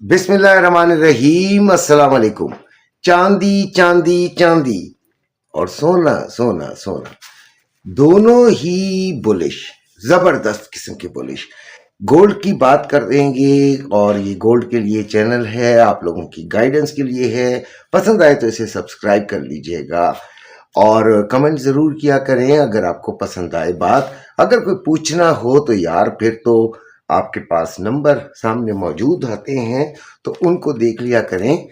बिस्मिल्लाहिर्रहमानिर्रहीम। अस्सलाम वालेकुम। चांदी चांदी चांदी और सोना सोना सोना दोनों ही बुलिश, जबरदस्त किस्म के बुलिश। गोल्ड की बात कर देंगे और ये गोल्ड के लिए चैनल है, आप लोगों की गाइडेंस के लिए है। पसंद आए तो इसे सब्सक्राइब कर लीजिएगा और कमेंट ज़रूर किया करें अगर आपको पसंद आए बात। अगर कोई पूछना हो तो यार फिर तो आपके पास नंबर सामने मौजूद आते हैं तो उनको देख लिया करें,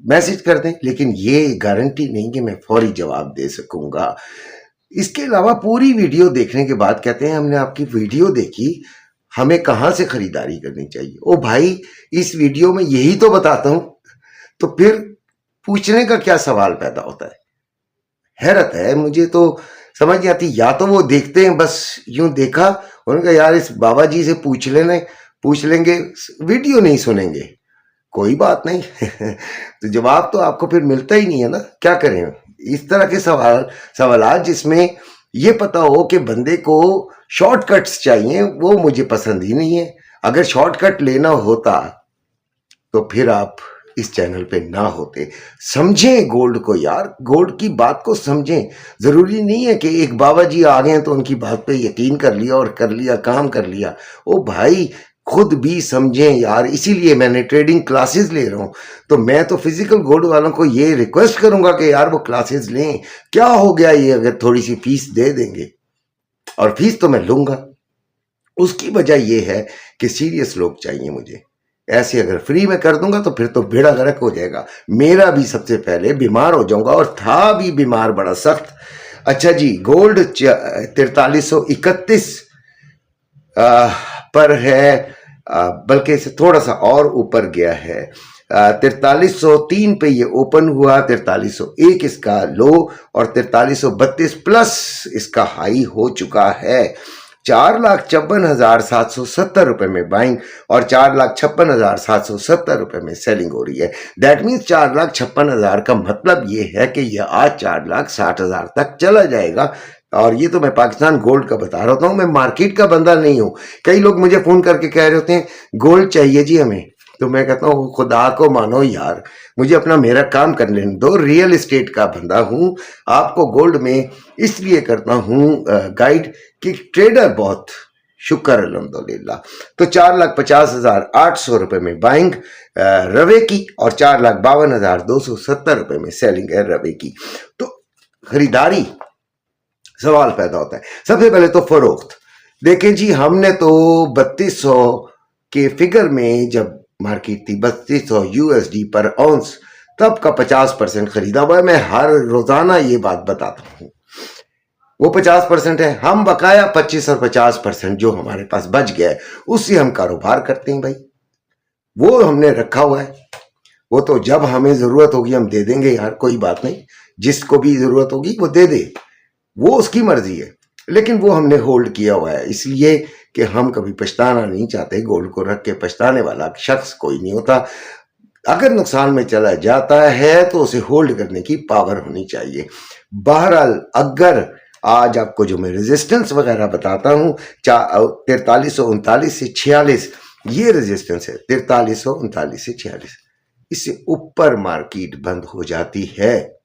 मैसेज कर दें, लेकिन ये गारंटी नहीं कि मैं फौरी जवाब दे सकूंगा। इसके अलावा पूरी वीडियो देखने के बाद कहते हैं हमने आपकी वीडियो देखी, हमें कहाँ से खरीदारी करनी चाहिए। ओ भाई, इस वीडियो में यही तो बताता हूं, तो फिर पूछने का क्या सवाल पैदा होता है। हैरत है, मुझे तो समझ नहीं आती। या तो वो देखते हैं बस यूं देखा, उन्होंने कहा यार इस बाबा जी से पूछ लेंगे, वीडियो नहीं सुनेंगे। कोई बात नहीं तो जवाब तो आपको फिर मिलता ही नहीं है ना, क्या करें। इस तरह के सवाल जिसमें ये पता हो कि बंदे को शॉर्टकट्स चाहिए, वो मुझे पसंद ही नहीं है। अगर शॉर्टकट लेना होता तो फिर आप इस चैनल पे ना होते। समझें गोल्ड को यार, गोल्ड की बात को समझें। जरूरी नहीं है कि एक बाबा जी आ गए तो उनकी बात पे यकीन कर लिया और कर लिया, काम कर लिया। ओ भाई, खुद भी समझें यार। इसीलिए मैंने ट्रेडिंग क्लासेस ले रहा हूं। तो मैं तो फिजिकल गोल्ड वालों को ये रिक्वेस्ट करूंगा कि यार वो क्लासेस लें। क्या हो गया ये अगर थोड़ी सी फीस दे देंगे, और फीस तो मैं लूंगा। उसकी वजह यह है कि सीरियस लोग चाहिए मुझे। ऐसे अगर फ्री में कर दूंगा तो फिर तो बेड़ा गर्क हो जाएगा। मेरा भी सबसे पहले बीमार हो जाऊंगा, और था भी बीमार बड़ा सख्त। अच्छा जी, गोल्ड 4331 पर है, बल्कि इसे थोड़ा सा और ऊपर गया है। 4303 पे ये ओपन हुआ, 4301 इसका लो और 4332 प्लस इसका हाई हो चुका है। 4,56,770 रुपए में बाइंग और 4,56,770 रुपए में सेलिंग हो रही है। दैट मीन्स 4,56,000 का मतलब ये है कि यह आज 4,60,000 तक चला जाएगा। और ये तो मैं पाकिस्तान गोल्ड का बता रहा हूँ, मैं मार्केट का बंदा नहीं हूँ। कई लोग मुझे फोन करके कह रहे होते हैं गोल्ड चाहिए जी हमें, तो मैं कहता हूँ खुदा को मानो यार, मुझे अपना मेरा काम करने दो। रियल एस्टेट का बंदा हूँ, आपको गोल्ड में इसलिए करता हूँ गाइड कि ट्रेडर बहुत शुक्र अल्हम्दुलिल्लाह। तो 4,50,800 रुपए में बाइंग रवे की और 4,52,270 रुपए में सेलिंग है रवे की। तो खरीदारी सवाल पैदा होता है। सबसे पहले तो फरोख्त देखें जी, हमने तो 3200 के फिगर में जब मार्केट थी 3200 यूएसडी पर ऑन्स, तब का 50% खरीदा हुआ है। मैं हर रोजाना ये बात बताता हूँ। वो 50% है, हम बकाया 25 और 50% जो हमारे पास बच गया है उससे हम कारोबार करते हैं भाई। वो हमने रखा हुआ है, वो तो जब हमें जरूरत होगी हम दे देंगे यार, कोई बात नहीं। जिसको भी जरूरत होगी वो दे दे, वो उसकी मर्जी है। लेकिन वो हमने होल्ड किया हुआ है इसलिए कि हम कभी पछताना नहीं चाहते। गोल्ड को रख के पछताने वाला शख्स कोई नहीं होता। अगर नुकसान में चला जाता है तो उसे होल्ड करने की पावर होनी चाहिए। बहरहाल, अगर आज आपको जो मैं रेजिस्टेंस वगैरह बताता हूँ, 4339 से 46 ये रेजिस्टेंस है। 4339 से 46, इससे ऊपर मार्केट बंद हो जाती है।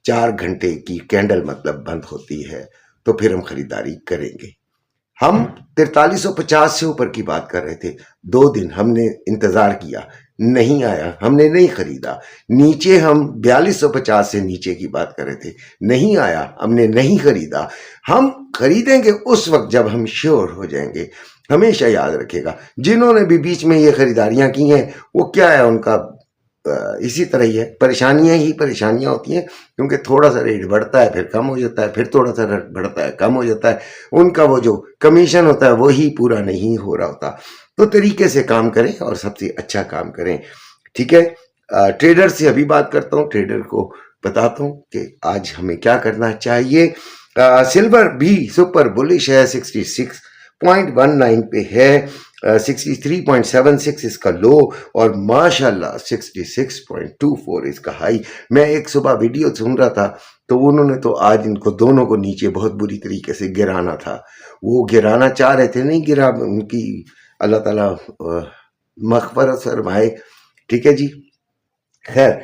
4 घंटे की कैंडल मतलब बंद होती है, तो फिर हम खरीदारी करेंगे। हम 4350 से ऊपर की बात कर रहे थे। 2 दिन हमने इंतजार किया, नहीं आया, हमने नहीं खरीदा। नीचे हम 4250 से नीचे की बात कर रहे थे, नहीं आया, हमने नहीं खरीदा। हम खरीदेंगे उस वक्त जब हम श्योर हो जाएंगे। हमेशा याद रखेगा, जिन्होंने भी बीच में ये खरीदारियां की हैं वो क्या है उनका, इसी तरह ही है। परेशानियां ही परेशानियां होती हैं, क्योंकि थोड़ा सा रेट बढ़ता है फिर कम हो जाता है, फिर थोड़ा सा रेट बढ़ता है कम हो जाता है। उनका वो जो कमीशन होता है वही पूरा नहीं हो रहा होता। तो तरीके से काम करें और सबसे अच्छा काम करें, ठीक है। ट्रेडर से अभी बात करता हूँ, ट्रेडर को बताता हूँ कि आज हमें क्या करना चाहिए। सिल्वर भी सुपर बुलिश है, 66.19 पे है। 63.76 इसका लो और माशाल्लाह 66.24 इसका हाई। मैं एक सुबह वीडियो सुन रहा था तो उन्होंने तो आज इनको दोनों को नीचे बहुत बुरी तरीके से गिराना था। वो गिराना चाह रहे थे, नहीं गिरा, उनकी अल्लाह ताला मग़फ़िरत फरमाए, ठीक है जी। खैर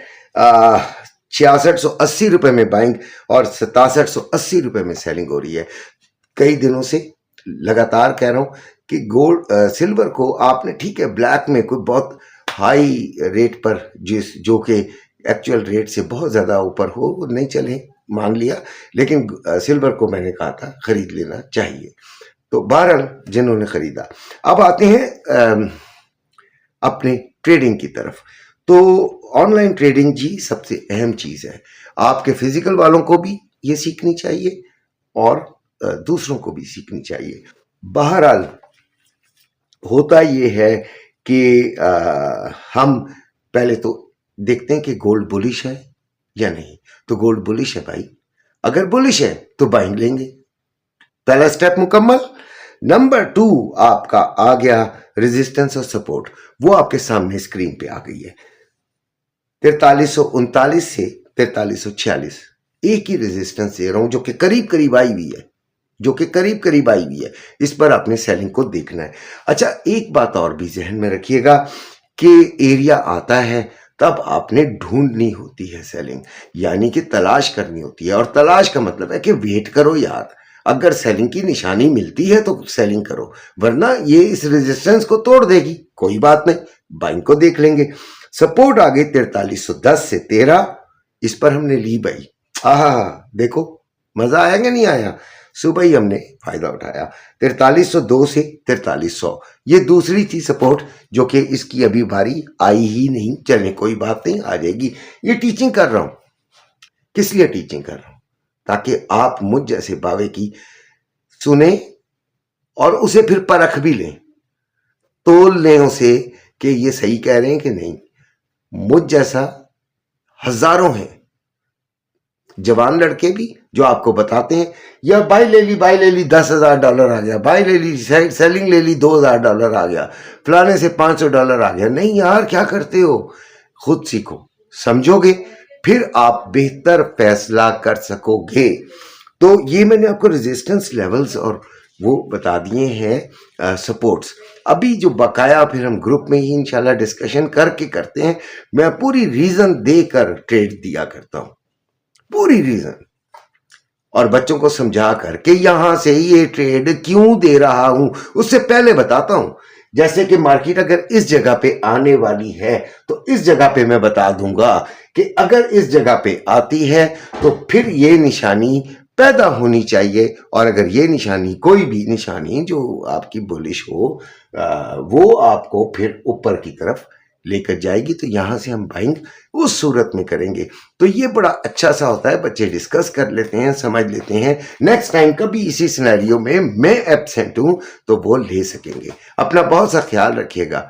6680 रुपये में बाइंग और 6780 रुपये में सेलिंग हो रही है। कई दिनों से लगातार कह रहा हूँ कि गोल्ड सिल्वर को आपने, ठीक है, ब्लैक में कोई बहुत हाई रेट पर जो कि एक्चुअल रेट से बहुत ज़्यादा ऊपर हो, वो नहीं चले, मान लिया, लेकिन सिल्वर को मैंने कहा था खरीद लेना चाहिए। तो बहरहाल जिन्होंने खरीदा, अब आते हैं अपने ट्रेडिंग की तरफ। तो ऑनलाइन ट्रेडिंग जी सबसे अहम चीज़ है, आपके फिजिकल वालों को भी ये सीखनी चाहिए और दूसरों को भी सीखनी चाहिए। बहरहाल होता ये है कि हम पहले तो देखते हैं कि गोल्ड बुलिश है या नहीं। तो गोल्ड बुलिश है भाई, अगर बुलिश है तो बाइंग लेंगे, पहला स्टेप मुकम्मल। नंबर 2 आपका आ गया रेजिस्टेंस और सपोर्ट, वो आपके सामने स्क्रीन पे आ गई है। 4339 से 4346 एक ही रेजिस्टेंस दे रहा हूं, जो कि करीब करीब आई हुई है, इस पर आपने सेलिंग को देखना है। अच्छा, एक बात और भी जहन में रखिएगा कि एरिया आता है तब आपने ढूंढनी होती है सेलिंग, यानी कि तलाश करनी होती है। और तलाश का मतलब है कि वेट करो यार, अगर सेलिंग की निशानी मिलती है तो सेलिंग करो, वरना ये इस रेजिस्टेंस को तोड़ देगी, कोई बात नहीं, बाइंग को देख लेंगे। सपोर्ट आ गई 4310 से 13, इस पर हमने ली भाई। देखो मजा आया कि नहीं आया, सुबह ही हमने फायदा उठाया। 4302 से 4300, ये दूसरी थी सपोर्ट, जो कि इसकी अभी बारी आई ही नहीं, चले कोई बात नहीं, आ जाएगी। ये टीचिंग कर रहा हूं, किस लिए टीचिंग कर रहा हूं? ताकि आप मुझ जैसे बावे की सुने और उसे फिर परख भी लें, तोल लें उसे कि ये सही कह रहे हैं कि नहीं। मुझ जैसा हजारों हैं जवान लड़के भी जो आपको बताते हैं, या बाई ले ली $10,000 आ गया, बाई ले ली, सेलिंग ले ली $2,000 आ गया, फलाने से $500 आ गया। नहीं यार, क्या करते हो, खुद सीखो, समझोगे फिर आप बेहतर फैसला कर सकोगे। तो ये मैंने आपको रेजिस्टेंस लेवल्स और वो बता दिए हैं, सपोर्ट्स। अभी जो बकाया फिर हम ग्रुप में ही इंशाल्लाह डिस्कशन करके करते हैं। मैं पूरी रीजन देकर ट्रेड दिया करता हूं, पूरी रीजन, और बच्चों को समझा कर कि यहां से ये ट्रेड क्यों दे रहा हूं उससे पहले बताता हूं। जैसे कि मार्केट अगर इस जगह पे आने वाली है तो इस जगह पे मैं बता दूंगा कि अगर इस जगह पे आती है तो फिर ये निशानी पैदा होनी चाहिए, और अगर ये निशानी, कोई भी निशानी जो आपकी बुलिश हो, वो आपको फिर ऊपर की तरफ लेकर जाएगी। तो यहां से हम बाइंग उस सूरत में करेंगे। तो ये बड़ा अच्छा सा होता है, बच्चे डिस्कस कर लेते हैं, समझ लेते हैं, नेक्स्ट टाइम कभी इसी सिनेरियो में मैं एब्सेंट हूं तो वो ले सकेंगे। अपना बहुत सा ख्याल रखिएगा,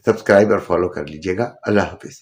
सब्सक्राइब और फॉलो कर लीजिएगा। अल्लाह हाफिज।